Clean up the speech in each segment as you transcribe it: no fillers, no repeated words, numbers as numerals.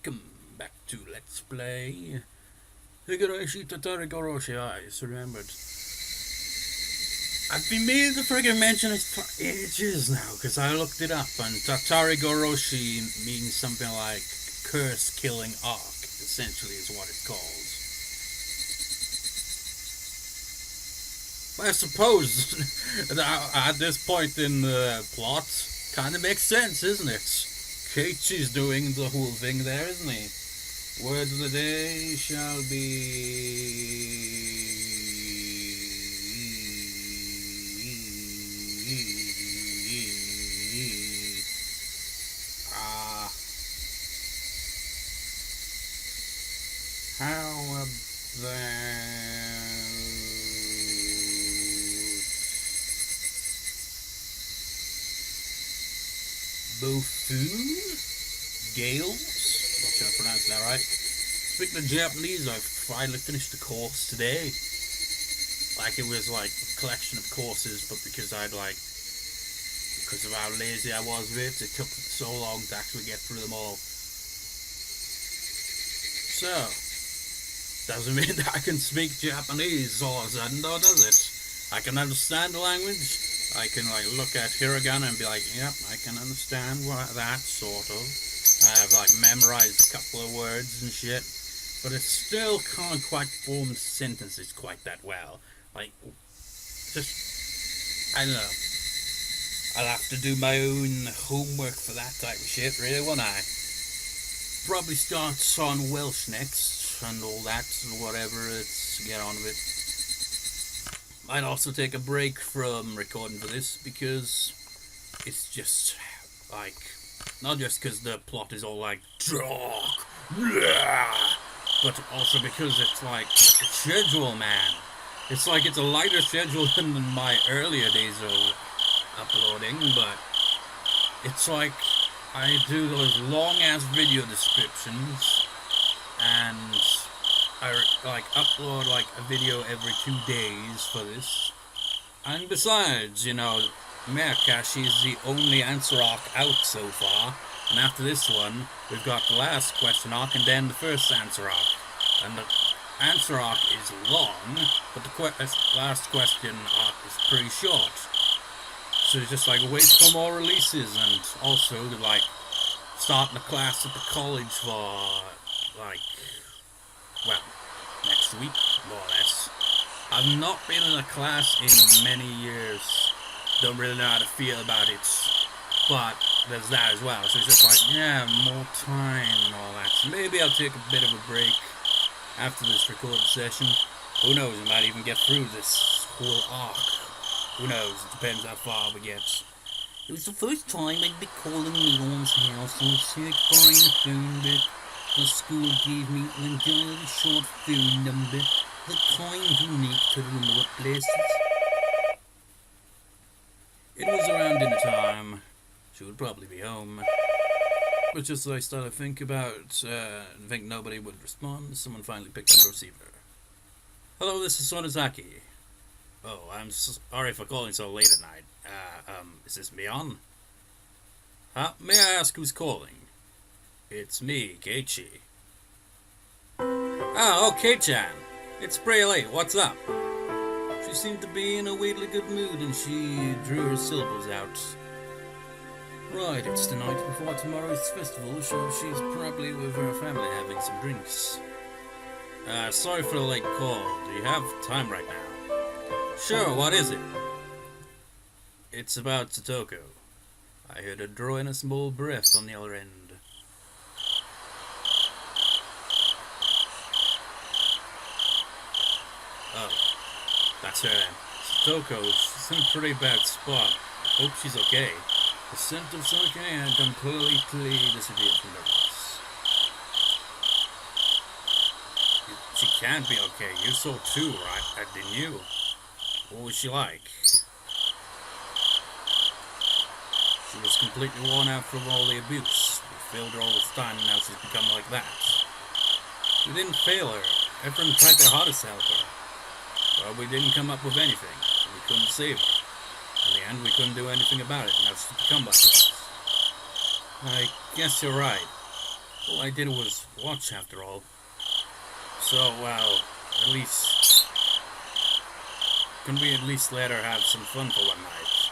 welcome back to Let's Play Higurashi Tatarigoroshi. I just remembered. I've been meaning to friggin' mention it for ages now, because I looked it up, and Tatarigoroshi means something like curse-killing arc, essentially is what it's called. But I suppose, at this point in the plot, kind of makes sense, isn't it? Keiichi's doing the whole thing there, isn't he? Word of the day shall be... how about... Buffoon? Gales? Not sure I pronounced that right. Speaking of Japanese, I finally finished the course today. Like, it was like a collection of courses, but because because of how lazy I was with it, it took so long to actually get through them all. So, doesn't mean that I can speak Japanese all of a sudden, though, does it? I can understand the language. I can look at hiragana and be like, yep, I can understand that, sort of. I have memorized a couple of words and shit, but it still can't quite form sentences quite that well. I don't know. I'll have to do my own homework for that type of shit, really, won't I? Probably start on Welsh next, and all that, whatever, let's get on with it. Might also take a break from recording for this because it's just not just because the plot is all dark, but also because it's the schedule, man. It's it's a lighter schedule than my earlier days of uploading, but it's I do those long ass video descriptions and I upload a video every 2 days for this. And besides, Miyakashi is the only answer arc out so far. And after this one, we've got the last question arc and then the first answer arc. And the answer arc is long, but the last question arc is pretty short. So just wait for more releases, and also starting a class at the college for next week, more or less. I've not been in a class in many years. Don't really know how to feel about it. But there's that as well. So it's just yeah, more time and all that. So maybe I'll take a bit of a break after this recorded session. Who knows, we might even get through this whole arc. Who knows, it depends how far we get. It was the first time I'd be calling Mion's house on sick buying a phone bit. The school gave me an entirely short phone number, the kind unique to remote places. It was around dinner time. She would probably be home. But just as I started to think think nobody would respond, someone finally picked up the receiver. Hello, this is Sonozaki. Oh, I'm sorry for calling so late at night. Is this Mion? May I ask who's calling? It's me, Keiichi. Oh, Kei-chan. It's pretty late. What's up? She seemed to be in a weirdly good mood and she drew her syllables out. Right, it's the night before tomorrow's festival, so she's probably with her family having some drinks. Sorry for the late call. Do you have time right now? Sure, what is it? It's about Satoko. I heard her drawing a small breath on the other end. Oh, that's her then. Satoko, she's in a pretty bad spot. I hope she's okay. The scent of sake had completely disappeared from the house. She can't be okay. You saw too, right? Didn't you? What was she like? She was completely worn out from all the abuse. We failed her all this time and now she's become like that. We didn't fail her. Everyone tried their hardest to help her. Well, we didn't come up with anything. We couldn't save her. In the end, we couldn't do anything about it, and now she's become like this. I guess you're right. All I did was watch after all. So, well, at least... Can we at least let her have some fun for one night?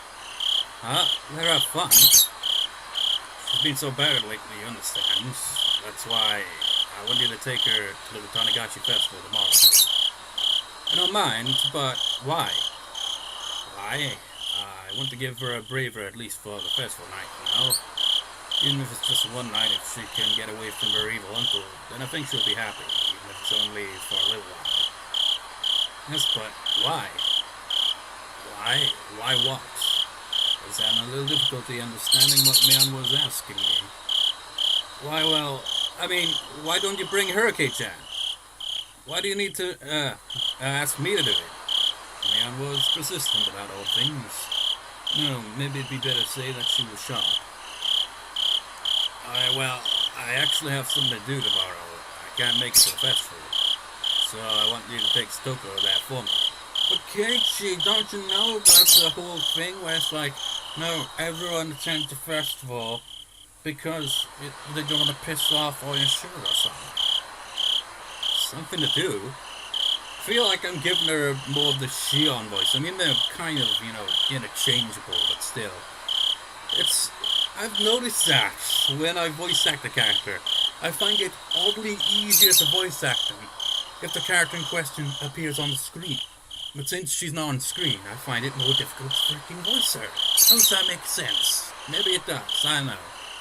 Huh? Let her have fun? She's been so bad lately, you understand. That's why I want you to take her to the Tatarigoroshi festival tomorrow. I don't mind, but why? Why? I want to give her a braver at least for the festival night, you know? Even if it's just one night, if she can get away from her evil uncle, then I think she'll be happy, even if it's only for a little while. Yes, but why? Why? Why what? I was having a little difficulty understanding what Mion was asking me. Why, well, I mean, why don't you bring her, Keiichi? Why do you need to, ask me to do it? Mion was persistent about all things. No, maybe it'd be better to say that she was shocked. I actually have something to do tomorrow. I can't make it to the festival. So I want you to take Satoko there for me. But Keiichi, don't you know about the whole thing where it's like, no, everyone attends the festival because they don't want to piss off all your sugar or something. Something to do? I feel like I'm giving her more of the Shion voice. I mean, they're kind of, interchangeable, but still. I've noticed that when I voice act a character, I find it oddly easier to voice act them if the character in question appears on the screen. But since she's not on screen, I find it more difficult to freaking voice her. Does that make sense? Maybe it does, I don't know.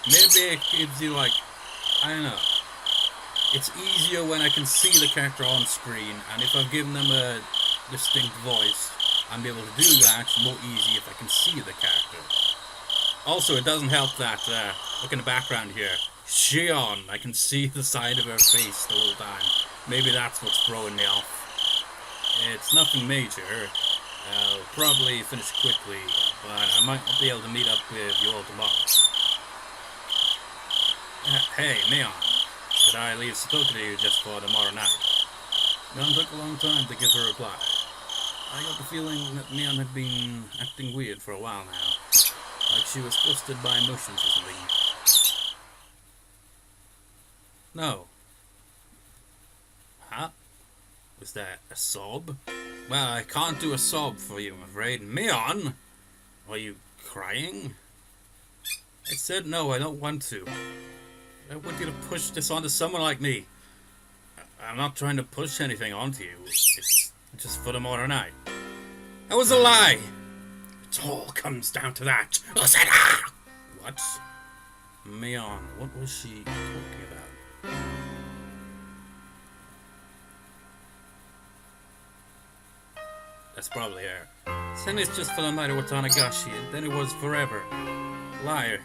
Maybe it gives you I don't know. It's easier when I can see the character on screen, and if I've given them a distinct voice, I'm able to do that more easy if I can see the character. Also, it doesn't help that, look in the background here, Shion, I can see the side of her face the whole time. Maybe that's what's throwing me off. It's nothing major. I'll probably finish quickly, but I might not be able to meet up with you all tomorrow. Hey, Mion, should I leave Satoko to you just for tomorrow night? Mion took a long time to give her reply. I got the feeling that Mion had been acting weird for a while now. Like she was flustered by emotions or something. No. Huh? Was that a sob? Well, I can't do a sob for you, I'm afraid. Mion! Are you crying? I said no, I don't want to. I want you to push this onto someone like me. I'm not trying to push anything onto you. It's just for tomorrow night. That was a lie! It all comes down to that. What? Mion, what was she talking about? That's probably her. Then it's just for the night of Tatarigoroshi, and then it was forever. Liar.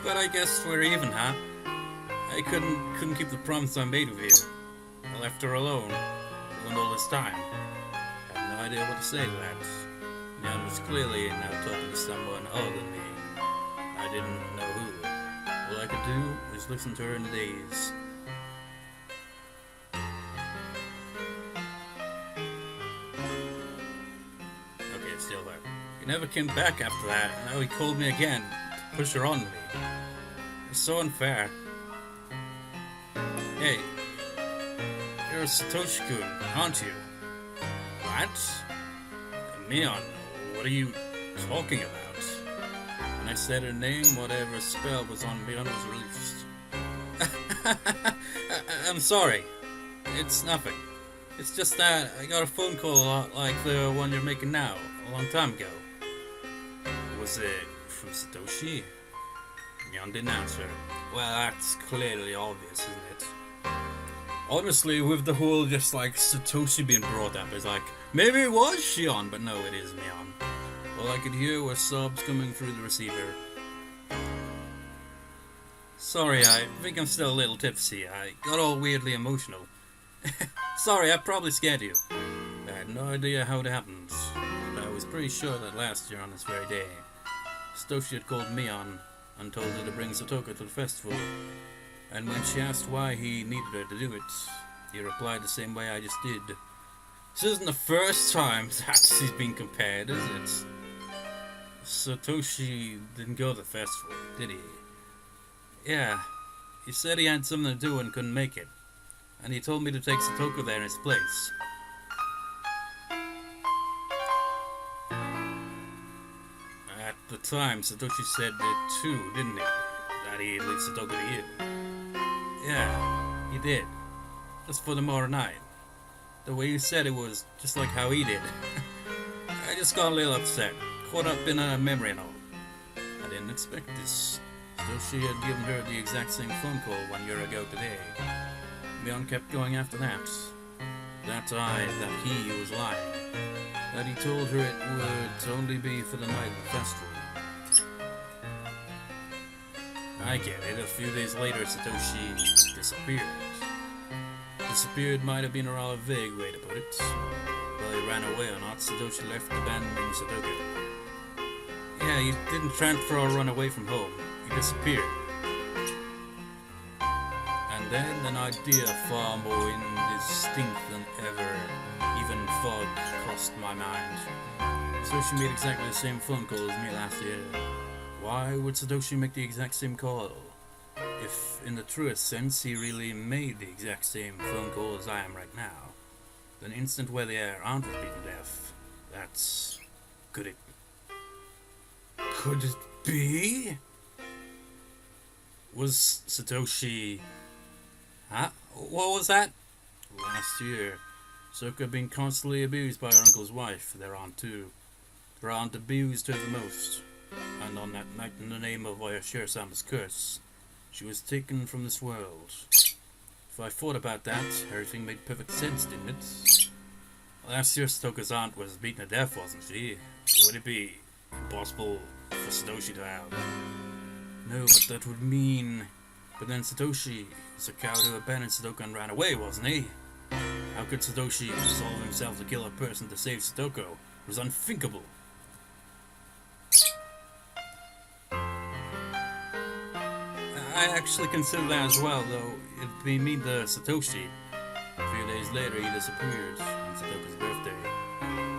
But I guess we're even, huh? I couldn't keep the promise I made with you. I left her alone, all this time. I have no idea what to say to that. Mion was clearly now talking to someone other than me. I didn't know who. All I could do was listen to her in a daze. Okay, it's still there. He never came back after that, and now he called me again to push her on me. It's so unfair. Hey, you're Satoshi-kun, aren't you? What? Mion, what are you talking about? When I said her name, whatever spell was on Mion was released. I'm sorry. It's nothing. It's just that I got a phone call like the one you're making now, a long time ago. Was it from Satoshi? Mion didn't answer. Well, that's clearly obvious, isn't it? Honestly, with the whole just Satoshi being brought up, it's like, maybe it was Shion, but no, it is Mion. All I could hear was sobs coming through the receiver. Sorry, I think I'm still a little tipsy. I got all weirdly emotional. Sorry, I probably scared you. I had no idea how it happened, but I was pretty sure that last year on this very day, Satoshi had called Mion and told her to bring Satoko to the festival. And when she asked why he needed her to do it, he replied the same way I just did. This isn't the first time that she's been compared, is it? Satoshi didn't go to the festival, did he? Yeah, he said he had something to do and couldn't make it. And he told me to take Satoko there in his place. At the time, Satoshi said it too, didn't he? That he'd leave Satoko to you. Yeah, he did. Just for tomorrow night. The way you said it was just like how he did. I just got a little upset, caught up in a memory and all. I didn't expect this. Satoshi had given her the exact same phone call 1 year ago today. Mion kept going after that. That he was lying. That he told her it would only be for the night of the festival. I get it. A few days later, Satoshi disappeared. Disappeared might have been a rather vague way to put it. Well, he ran away or not, Satoshi left abandoning Satoko. Yeah, he didn't transfer or run away from home. He disappeared. And then an idea far more indistinct than ever, even fog, crossed my mind. Satoshi made exactly the same phone call as me last year. Why would Satoshi make the exact same call? If, in the truest sense, he really made the exact same phone call as I am right now, then instant where the aunt was beaten to death. That's... Could it be? Was Satoshi... Huh? What was that? Last year, Satoko had been constantly abused by her uncle's wife, their aunt too. Her aunt abused her the most, and on that night in the name of Oyashiro-sama's curse, she was taken from this world. If I thought about that, everything made perfect sense, didn't it? Last year, Satoko's aunt was beaten to death, wasn't she? Would it be impossible for Satoshi to have? No, but that would mean... But then Satoshi was a coward who abandoned Satoko and ran away, wasn't he? How could Satoshi resolve himself to kill a person to save Satoko? It was unthinkable. I actually consider that as well, though it'd be mean to Satoshi. A few days later, he disappeared on Satoko's birthday.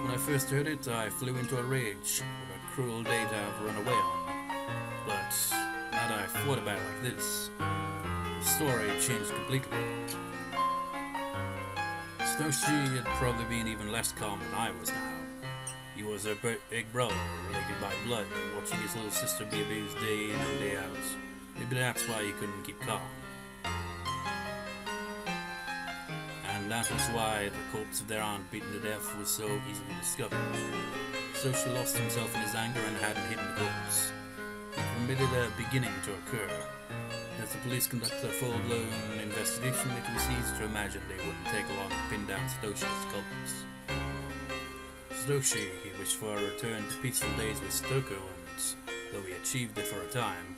When I first heard it, I flew into a rage. What a cruel day to have run away on. But now that I thought about it like this, the story changed completely. Satoshi had probably been even less calm than I was now. He was her big brother, related by blood, watching his little sister be abused day in and day out. Maybe that's why he couldn't keep calm. And that was why the corpse of their aunt beaten to death was so easily discovered. Satoshi lost himself in his anger and hadn't hidden the corpse. He permitted a beginning to occur. As the police conducted a full-blown investigation, it was easy to imagine they wouldn't take long to pin down Satoshi as culprits. Satoshi, he wished for a return to peaceful days with Satoko, and though he achieved it for a time,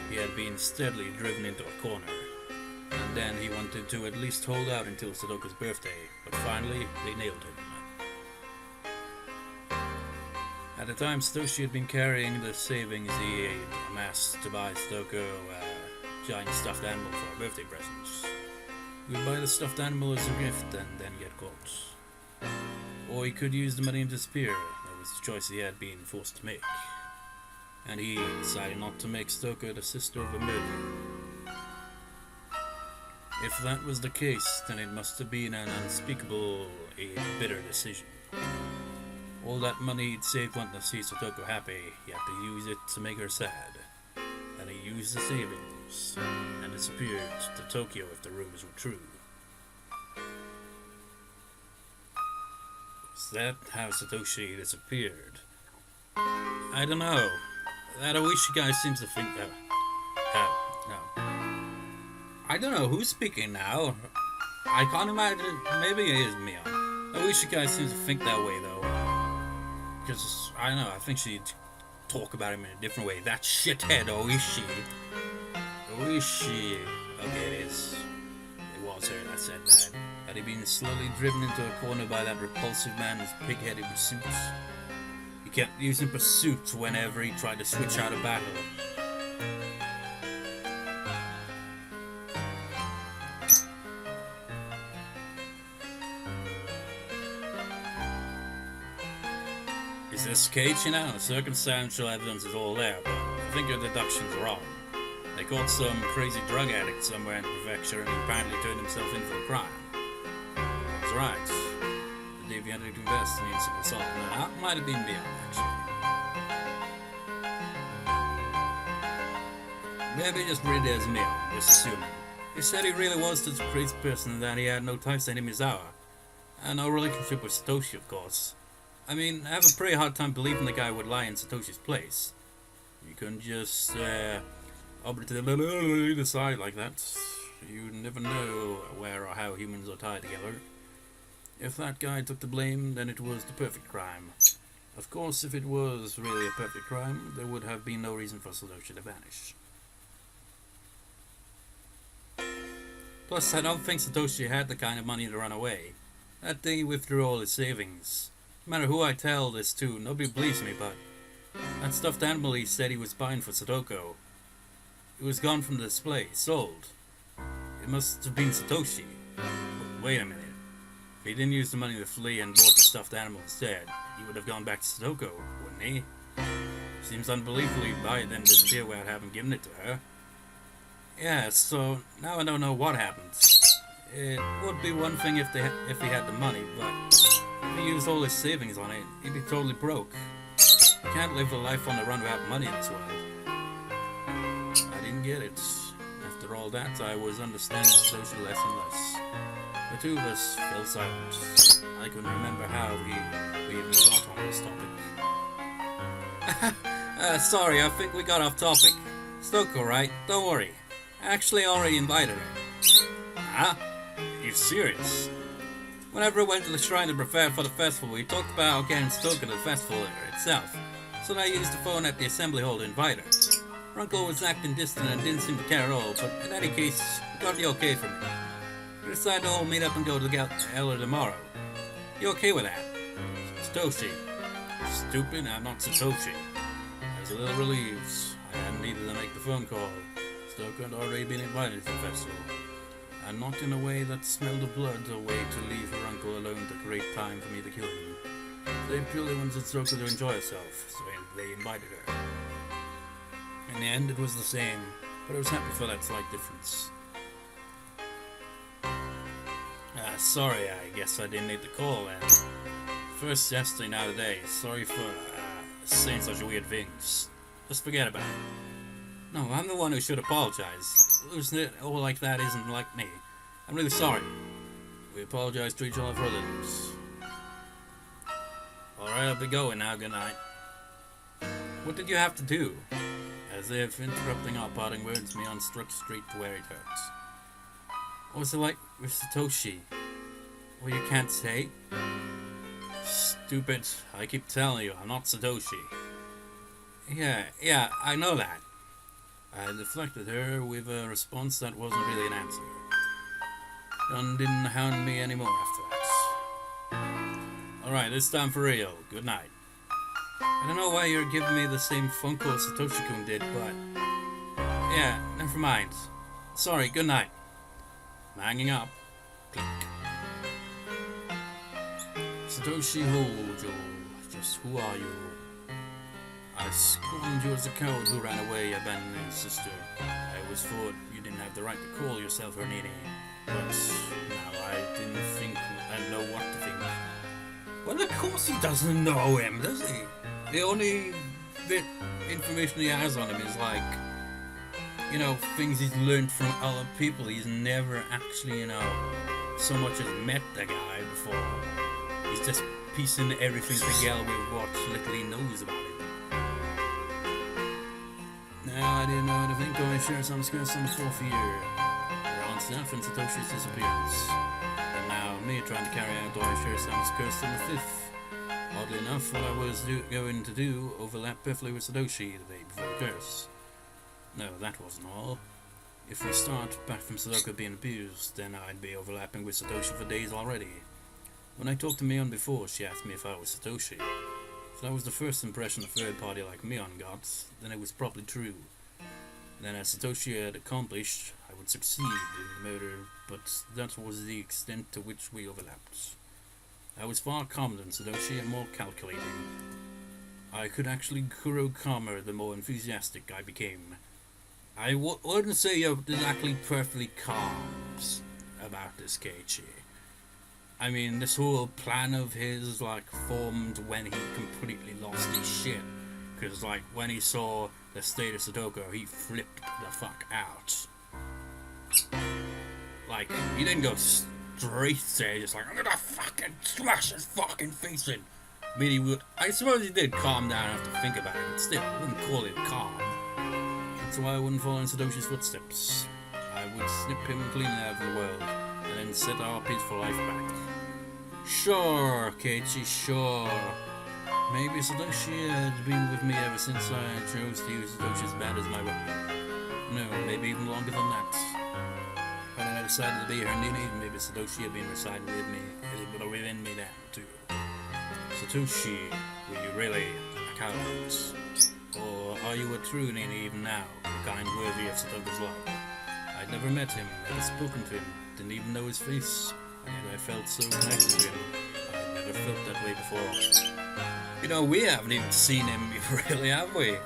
he had been steadily driven into a corner. And then he wanted to at least hold out until Satoko's birthday, but finally they nailed him. At the time, Satoshi had been carrying the savings he had amassed to buy Satoko a giant stuffed animal for a birthday present. He would buy the stuffed animal as a gift and then get caught. Or he could use the money and disappear. That was the choice he had been forced to make. And he decided not to make Satoko the sister of a murderer. If that was the case, then it must have been an unspeakable, bitter decision. All that money he'd saved wanting to see Satoko happy, he had to use it to make her sad. And he used the savings, and disappeared to Tokyo if the rumors were true. Was that how Satoshi disappeared? I don't know. That Oishi guy seems to think that... no. I don't know who's speaking now. I can't imagine... Maybe it is Mion. Oishi guy seems to think that way, though. Because, I don't know, I think she'd talk about him in a different way. That shithead Oishi. Oishi... Okay, it is. It was her that said that. Had he been slowly driven into a corner by that repulsive man in his pig-headed pursuits? He kept using pursuit whenever he tried to switch out of battle. Is this Keiichi now? The circumstantial evidence is all there, but I think your deduction's wrong. They caught some crazy drug addict somewhere in the prefecture and he apparently turned himself in for the crime. That's right. The day we had to invest in the incident assault. No, that might have been Mion, actually. Maybe just read it as Mion, just assuming. He said he really was such a crazy person that he had no ties to Himizawa. And no relationship with Satoshi, of course. I mean, I have a pretty hard time believing the guy would lie in Satoshi's place. You couldn't just, over to the side like that. You never know where or how humans are tied together. If that guy took the blame, then it was the perfect crime. Of course, if it was really a perfect crime, there would have been no reason for Satoshi to vanish. Plus, I don't think Satoshi had the kind of money to run away. That day he withdrew all his savings. No matter who I tell this to, nobody believes me, but that stuffed animal he said he was buying for Satoko. It was gone from the display, sold. It must have been Satoshi. Wait a minute. If he didn't use the money to flee and bought the stuffed animal instead, he would have gone back to Satoko, wouldn't he? Seems unbelievable he'd buy it then disappear without having given it to her. Yeah, so now I don't know what happened. It would be one thing if he had the money, but if he used all his savings on it, he'd be totally broke. You can't live a life on the run without money in this world. I didn't get it. After all that, I was understanding Satoshi less and less. The two of us fell silent. I couldn't remember how we even got on this topic. Sorry, I think we got off topic. Satoko, right? Don't worry. I actually already invited her. Huh? Are you serious? Whenever I went to the shrine to prepare for the festival, we talked about getting Satoko to the festival itself, so I used the phone at the assembly hall to invite her. Her uncle was acting distant and didn't seem to care at all, but in any case, he got the okay from me. We decided to all meet up and go to the Eller tomorrow. You okay with that? Satoshi. Stupid, I'm not Satoshi. I was a little relieved. I hadn't needed to make the phone call. Satoko had already been invited to the festival. And not in a way that smelled of blood, a way to leave her uncle alone to create time for me to kill him. They purely wanted Satoko to enjoy herself, so they invited her. In the end, it was the same, but I was happy for that slight difference. Sorry, I guess I didn't need the call then. First yesterday, now today. Sorry for saying such weird things. Just forget about it. No, I'm the one who should apologize. Losing it all like that isn't like me. I'm really sorry. We apologize to each other for our lives. Alright, I'll be going now. Good night. What did you have to do? As if interrupting our parting words, Mion struck straight to where it hurts. What was it like with Satoshi? Well, you can't say. Stupid. I keep telling you, I'm not Satoshi. Yeah, I know that. I deflected her with a response that wasn't really an answer. Mion didn't hound me anymore after that. Alright, this time for real. Good night. I don't know why you're giving me the same phone call Satoshi-kun did, but... yeah, never mind. Sorry, good night. I'm hanging up. Click. Satoshi Hojo, just who are you? I scorned you as a coward who ran away, abandoning his sister. I always thought you didn't have the right to call yourself her nini, but now I didn't think I know what to think. Well, of course he doesn't know him, does he? The only bit information he has on him is like, things he's learned from other people. He's never actually, so much as met the guy before. He's just piecing everything together with what little he knows about it. Now I didn't know how to think going to share some skills on the 4th year. Around Self and Satoshi's disappearance. And now me trying to carry out Doi share some skills on the 5th. Oddly enough, what I was going to do overlapped perfectly with Satoshi the day before the curse. No, that wasn't all. If we start back from Satoko being abused, then I'd be overlapping with Satoshi for days already. When I talked to Mion before, she asked me if I was Satoshi. If that was the first impression a third party like Mion got, then it was probably true. Then as Satoshi had accomplished, I would succeed in murder, but that was the extent to which we overlapped. I was far calmer than Satoshi and more calculating. I could actually grow calmer the more enthusiastic I became. I wouldn't say you're exactly perfectly calm about this, Keiichi. I mean, this whole plan of his, like, formed when he completely lost his shit. Because, like, when he saw the state of Satoko, he flipped the fuck out. Like, he didn't go straight there, just like, I'm gonna fucking smash his fucking face in. I mean, he would, I suppose he did calm down enough to think about it, but still, I wouldn't call it calm. That's why I wouldn't follow in Satoshi's footsteps. I would snip him clean out of the world, and then set our peaceful life back. Sure, Keiichi, sure. Maybe Satoshi had been with me ever since I chose to use Satoshi's band as my weapon. No, maybe even longer than that. When I decided to be her nini, maybe Satoshi had been residing within me then, too. Satoshi, were you really a coward? Or are you a true nini even now, a kind worthy of Satoko's love? I'd never met him, never spoken to him, didn't even know his face, and yet I felt so connected to him. I'd never felt that way before. You know, we haven't even seen him really, have we?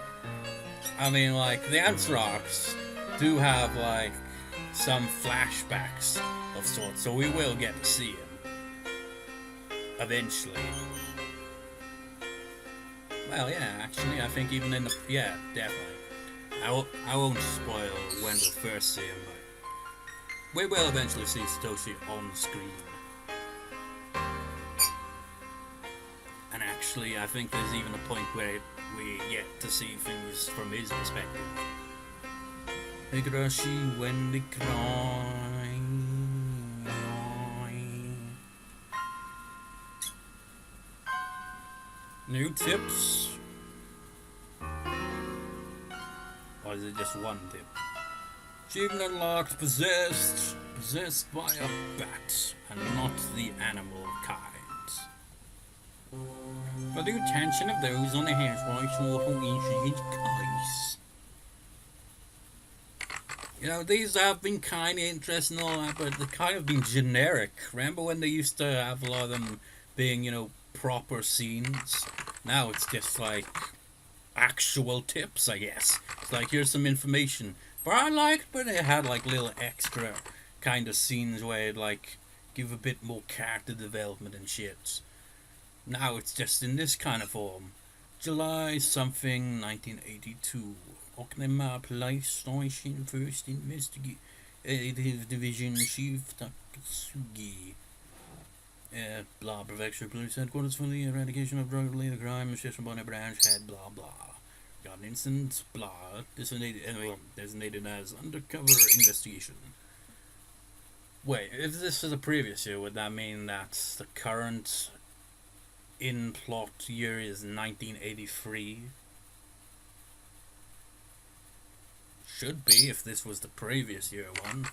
I mean, like, the Anthrax do have, like, some flashbacks of sorts, so we will get to see him. Eventually. Well, yeah, actually, I think even in the... Yeah, definitely. I won't spoil when we'll first see him, but we will eventually see Satoshi on screen. And actually, I think there's even a point where we get to see things from his perspective. Higurashi when they cry. New tips? Or is it just one tip? Achievement unlocked, possessed by a bat, and not the animal kind. For the attention of those on the housewives or who incident case. You know, these have been kind of interesting and all that, but they've kind of been generic. Remember when they used to have a lot of them being, you know, proper scenes? Now it's just like actual tips, I guess. It's like, here's some information. But I liked when it had like little extra kind of scenes where it'd like give a bit more character development and shit. Now it's just in this kind of form. July something 1982. Oknema Police Station First Investigative Division Chief Takatsugi. Blah, Prefecture Police Headquarters for the Eradication of Drug-related Crime, Session Bonnet Branch Head, blah, blah. Got an incident, blah, designated as Undercover Investigation. Wait, if this is a previous year, would that mean that the current in-plot year is 1983? Should be, if this was the previous year one.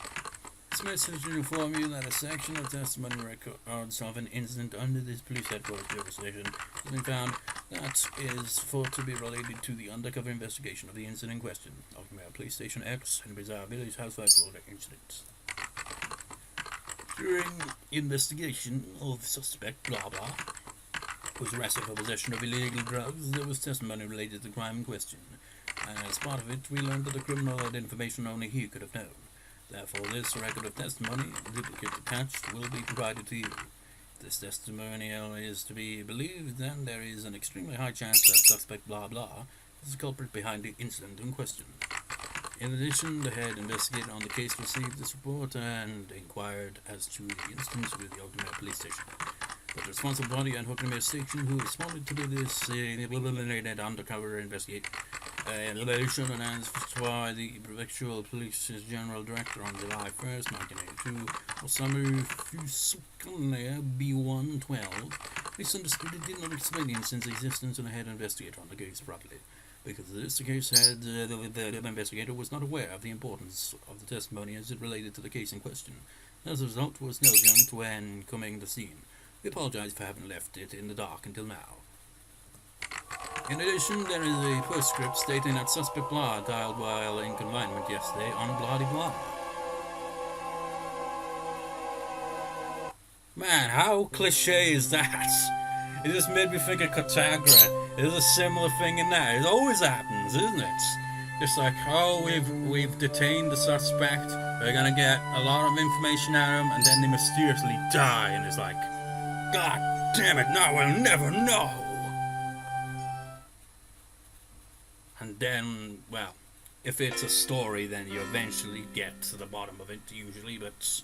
This message will inform you that a section of testimony records of an incident under this police headquarters jurisdiction has been found that is thought to be related to the undercover investigation of the incident in question. Oakmere Police Station X and Bizarre Village Housewife Florida incident. During investigation of suspect blah blah was arrested for possession of illegal drugs, there was testimony related to the crime in question. And as part of it, we learned that the criminal had information only he could have known. Therefore, this record of testimony, duplicate attached, will be provided to you. If this testimonial is to be believed, then there is an extremely high chance that suspect blah blah is the culprit behind the incident in question. In addition, the head investigator on the case received this report and inquired as to the incident with the Higurashi police station. But the responsible body at Higurashi station who responded to this undercover investigation announced by the Prefectural Police's General Director on July 1st, 1982, Osamu Fusukane B112, misunderstood and did not explain the incident's existence and the head investigator on the case properly. Because of this, the case head, the investigator was not aware of the importance of the testimony as it related to the case in question. As a result, was negligent when coming to the scene. We apologize for having left it in the dark until now. In addition, there is a postscript stating that suspect blah dialed while in confinement yesterday on bloody blah. Man, how cliche is that? It just made me think of Katagra. There's a similar thing in that. It always happens, isn't it? It's like, oh, we've detained the suspect. We're gonna get a lot of information out of him, and then they mysteriously die, and it's like, God damn it! Now we'll never know. And then, well, if it's a story, then you eventually get to the bottom of it, usually. But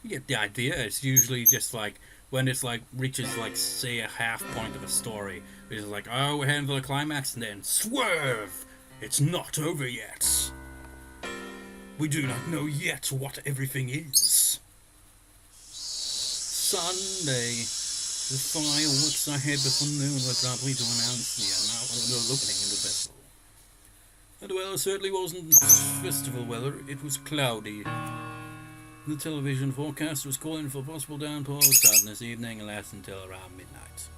you get the idea. It's usually just like when it's like reaches like say a half point of a story, it's like, oh, we're heading for the climax, and then swerve. It's not over yet. We do not know yet what everything is. Sunday. The fireworks ahead before noon were probably to announce the opening of the festival. And well, it certainly wasn't festival weather, it was cloudy. The television forecast was calling for possible downpours starting this evening and last until around midnight.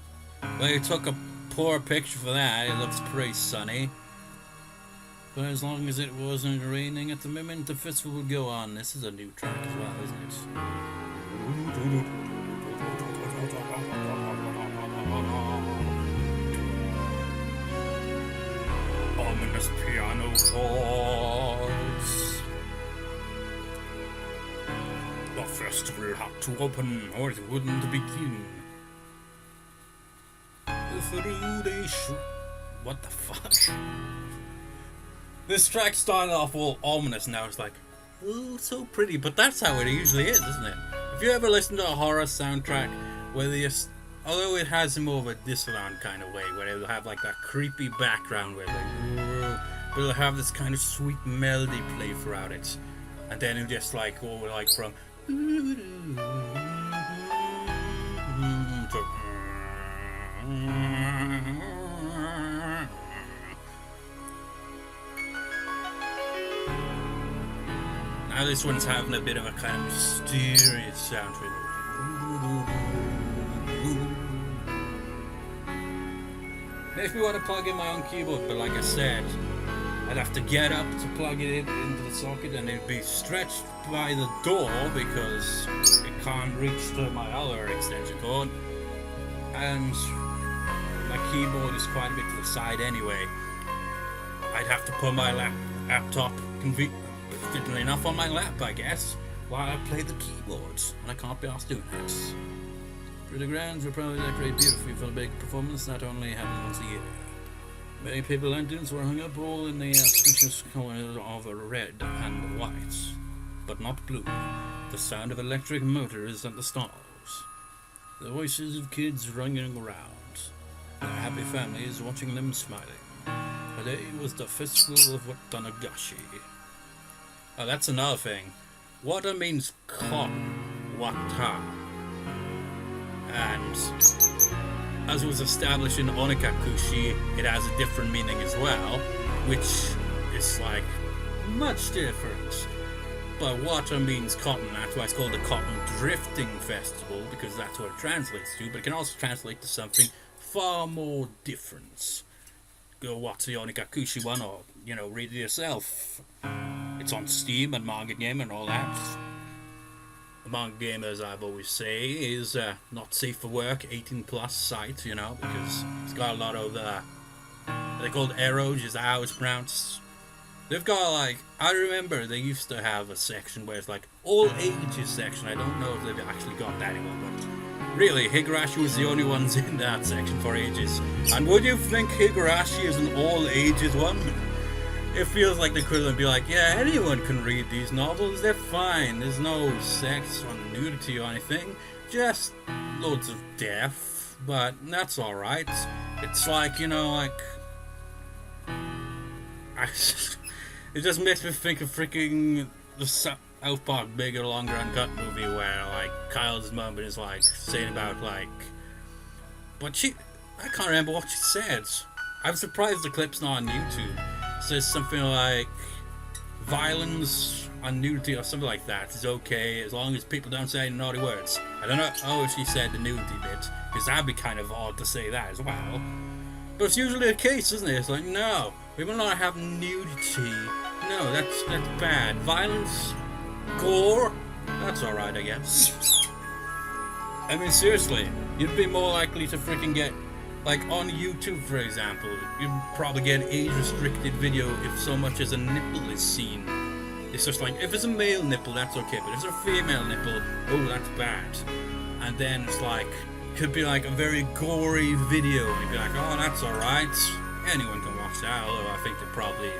Well, you took a poor picture for that, it looks pretty sunny. But as long as it wasn't raining at the moment, the festival would go on. This is a new track as well, isn't it? Ominous piano chords. The festival had to open, or it wouldn't begin. What the fuck? This track started off all ominous, now it's like, oh, so pretty, but that's how it usually is, isn't it? If you ever listen to a horror soundtrack, although it has more of a dissonant kind of way, where it'll have like that creepy background where like, but it'll have this kind of sweet melody play throughout it, and then it'll just like go like from now this one's having a bit of a kind of mysterious sound to it. Makes me want to plug in my own keyboard, but like I said, I'd have to get up to plug it into the socket, and it'd be stretched by the door because it can't reach to my other extension cord, and my keyboard is quite a bit to the side anyway. I'd have to put my laptop conveniently enough on my lap, I guess, while I play the keyboards, and I can't be asked doing that. For the grounds were probably decorated beautifully for a big performance, not only happened once a year. Many paper lanterns were hung up all in the auspicious colors of red and white, but not blue. The sound of electric motors at the stalls. The voices of kids running around. Their happy families watching them smiling. Today was the festival of Tatarigoroshi. Oh, that's another thing. Water means cotton. Wata. And as was established in Onikakushi, it has a different meaning as well, which is like much different. But water means cotton, that's why it's called the Cotton Drifting Festival, because that's what it translates to, but it can also translate to something far more different. Go watch the Onikakushi one, or, read it yourself. It's on Steam and Manga Game and all that. The Manga Game, as I've always say, is not safe for work, 18 plus site, because it's got a lot of, they're called arrows, is how it's pronounced. They've got I remember they used to have a section where it's like, all ages section. I don't know if they've actually got that anymore, but really, Higurashi was the only ones in that section for ages. And would you think Higurashi is an all ages one? It feels like they could be like, yeah, anyone can read these novels, they're fine. There's no sex or nudity or anything, just loads of death, but that's alright. It's like, it just makes me think of freaking the South Park Bigger, Longer, Uncut movie where, Kyle's mom is, saying about, but I can't remember what she said. I'm surprised the clip's not on YouTube. It says something like, violence and nudity or something like that is okay as long as people don't say naughty words. I don't know if she said the nudity bit, because that'd be kind of odd to say that as well. But it's usually the case, isn't it? It's like, no, we will not have nudity. No, that's bad. Violence, gore, that's alright, I guess. I mean, seriously, you'd be more likely to freaking get Like on YouTube, for example, you probably get age-restricted video if so much as a nipple is seen. It's just like, if it's a male nipple, that's okay, but if it's a female nipple, oh, that's bad. And then it's like, could be like a very gory video, and you'd be like, oh, that's alright. Anyone can watch that, although I think they probably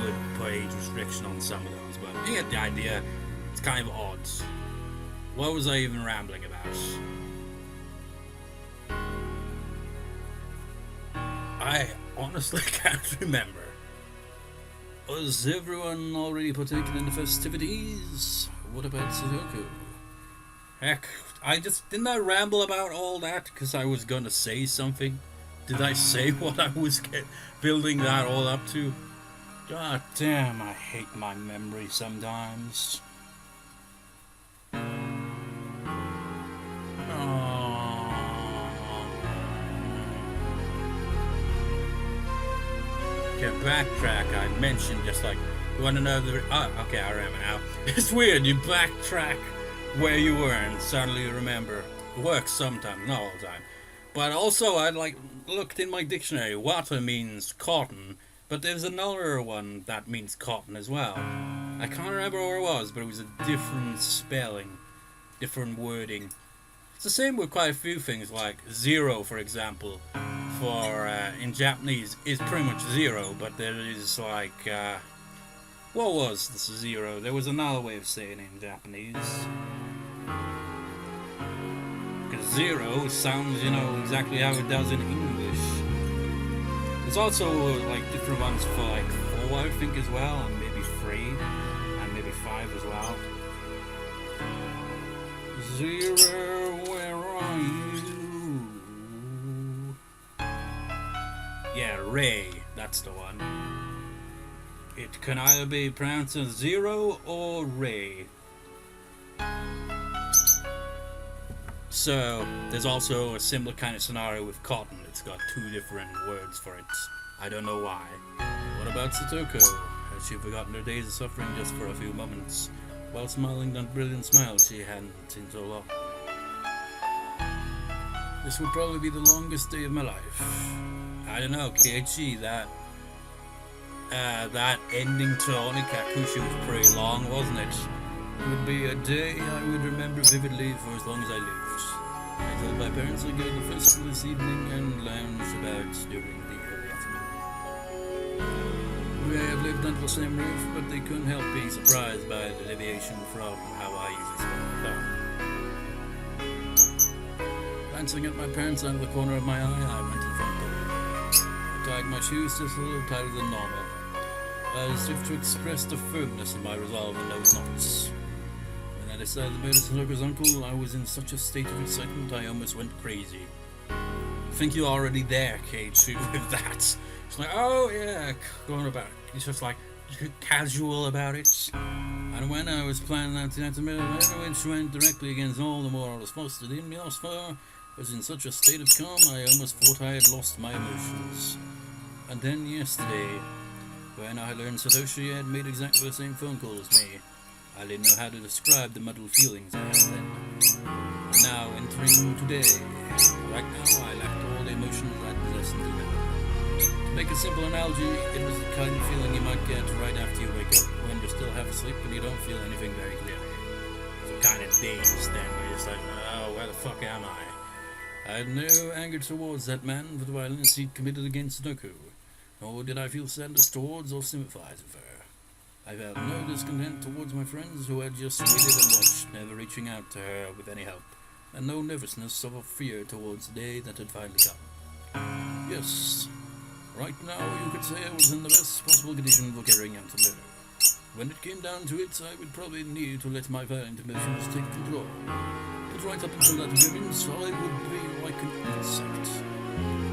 would put age restriction on some of those, but you get the idea. It's kind of odd. What was I even rambling about? I honestly can't remember. Was everyone already partaking in the festivities? What about Satoko? Heck, didn't I ramble about all that because I was gonna say something? Did I say what I was building that all up to? God damn, I hate my memory sometimes. Okay, backtrack. I mentioned just like, you want to know the... Oh, okay, I remember now. It's weird, you backtrack where you were and suddenly you remember. It works sometimes, not all the time. But also, I looked in my dictionary. Water means cotton, but there's another one that means cotton as well. I can't remember where it was, but it was a different spelling, different wording. It's the same with quite a few things, like zero, for example. For in Japanese is pretty much zero, but there is like what was this zero? There was another way of saying it in Japanese. Because zero sounds, exactly how it does in English. There's also like different ones for like 4, I think, as well, and maybe 3, and maybe 5 as well. Zero, where are you? Yeah, Ray, that's the one. It can either be pronounced as zero or Ray. So, there's also a similar kind of scenario with cotton. It's got 2 different words for it. I don't know why. What about Satoko? Has she forgotten her days of suffering just for a few moments, while smiling that brilliant smile she hadn't seen so long? This would probably be the longest day of my life. I don't know, Keiichi, that ending to Onikakushi was pretty long, wasn't it? It would be a day I would remember vividly for as long as I lived. I told my parents I'd go to the festival this evening and lounge about during the early afternoon. We may have lived under the same roof, but they couldn't help being surprised by the deviation from how I usually spend. Glancing at my parents out of the corner of my eye, I went to the front door. Tied my shoes just a little tighter than normal, as if to express the firmness of my resolve in those knots. When I decided to murder Satoko's uncle, I was in such a state of excitement I almost went crazy. I think you're already there, Keiichi, with that. It's like, oh yeah, going about. It's just like casual about it. And when I was planning out to murder, which went directly against all the morals fostered in me, was in such a state of calm I almost thought I had lost my emotions. And then yesterday, when I learned Satoshi had made exactly the same phone call as me, I didn't know how to describe the muddled feelings I had then. And now, entering today, right now I lacked all the emotions I possessed until now. To make a simple analogy, it was the kind of feeling you might get right after you wake up when you're still half asleep and you don't feel anything very clearly. So kind of dazed then, where you're just like, oh, where the fuck am I? I had no anger towards that man for the violence he'd committed against Satoko, nor did I feel sadness towards or sympathize with her. I felt no discontent towards my friends who had just waited and watched, never reaching out to her with any help, and no nervousness or fear towards the day that had finally come. Yes, right now you could say I was in the best possible condition for carrying out the murder. When it came down to it, I would probably need to let my violent emotions take control. But right up until that moment, I would be like an insect.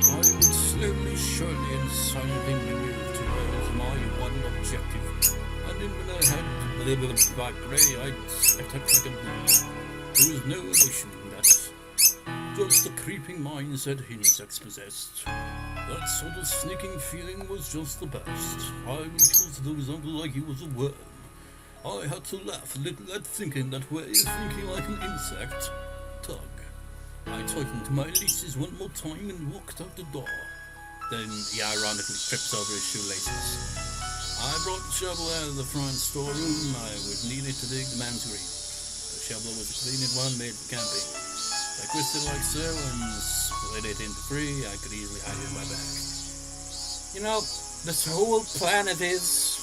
I would slowly, surely, and silently move towards my one objective. And then when I had to live with my prey, I'd set up like a bull. There was no emotion in that. Just a creeping mindset insects possessed. That sort of sneaking feeling was just the best. I would feel Satoko's uncle like he was a worm. I had to laugh a little at thinking that way, thinking like an insect. Tug. I tightened my laces one more time and walked out the door. Then he ironically trips over his shoelaces. I brought the shovel out of the front storeroom. I would need it to dig the man's grave. The shovel was a convenient one made for camping. I twisted it like so and split it into three. I could easily hide it in my back. You know, this whole planet is...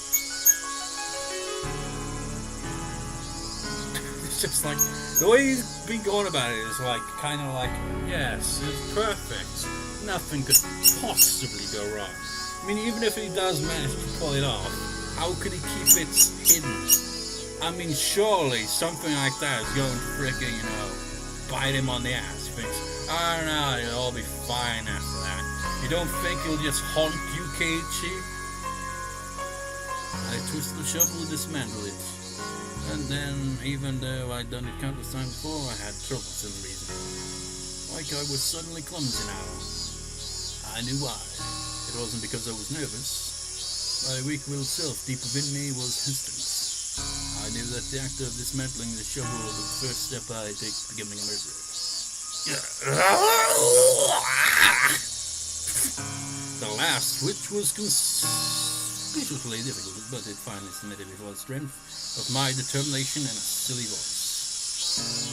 it's just like, the way he's been going about it is like, kind of like, yes, it's perfect. Nothing could possibly go wrong. I mean, even if he does manage to pull it off, how could he keep it hidden? I mean, surely something like that is going to freaking, bite him on the ass. He thinks, oh no, it'll all be fine after that. You don't think he'll just haunt you, Keiichi? I twisted the shovel and dismantled it. And then, even though I'd done it countless times before, I had trouble for some reason. Like I was suddenly clumsy now. I knew why. It wasn't because I was nervous. My weak willed self deep within me was hesitant. I knew that the act of dismantling the shovel was the first step I take to becoming a murderer. The last, which was conspicuously difficult, but it finally submitted before the strength of my determination and a silly voice.